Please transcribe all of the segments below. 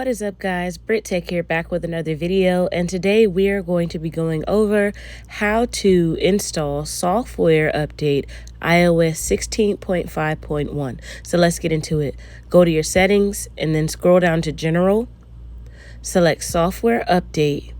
What is up, guys? Britt Tech here, back with another video, and today we are going to be going over how to install software update iOS 16.5.1. So let's get into it. Go to your settings and then scroll down to general, select software update,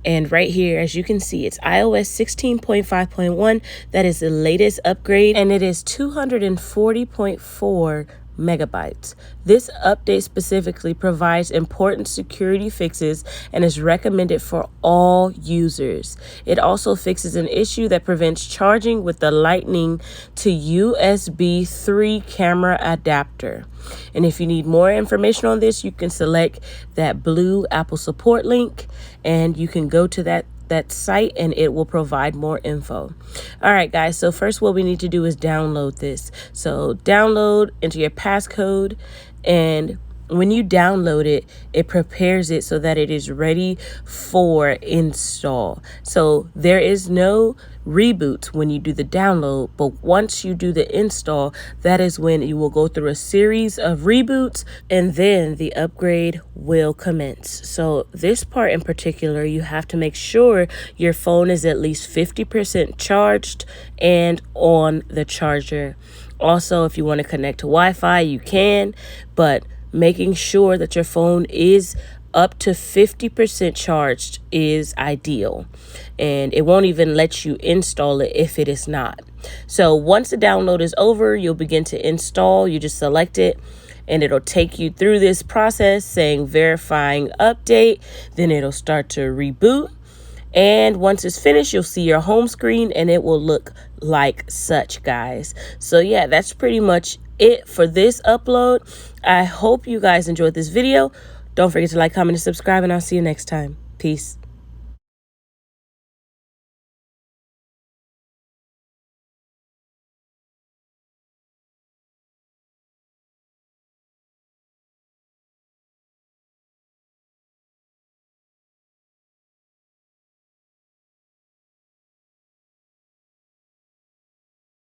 and right here, as you can see, it's iOS 16.5.1. That is the latest upgrade, and it is 240.4 megabytes. This update specifically provides important security fixes and is recommended for all users. It also fixes an issue that prevents charging with the Lightning to USB 3 camera adapter. And if you need more information on this, you can select that blue Apple support link and you can go to that site and it will provide more info. All right, guys, so first what we need to do is download this. So download, enter your passcode, and when you download it, it prepares it so that it is ready for install. So there is no reboot when you do the download, but once you do the install, that is when you will go through a series of reboots and then the upgrade will commence. So this part in particular, you have to make sure your phone is at least 50% charged and on the charger. Also, if you want to connect to Wi-Fi, you can, but making sure that your phone is up to 50% charged is ideal, and it won't even let you install it if it is not. So once the download is over, you'll begin to install. You just select it and it'll take you through this process saying verifying update. Then it'll start to reboot. And once it's finished, you'll see your home screen and it will look like such, guys. So yeah, that's pretty much it for this upload. I hope you guys enjoyed this video. Don't forget to like, comment, and subscribe, and I'll see you next time. Peace.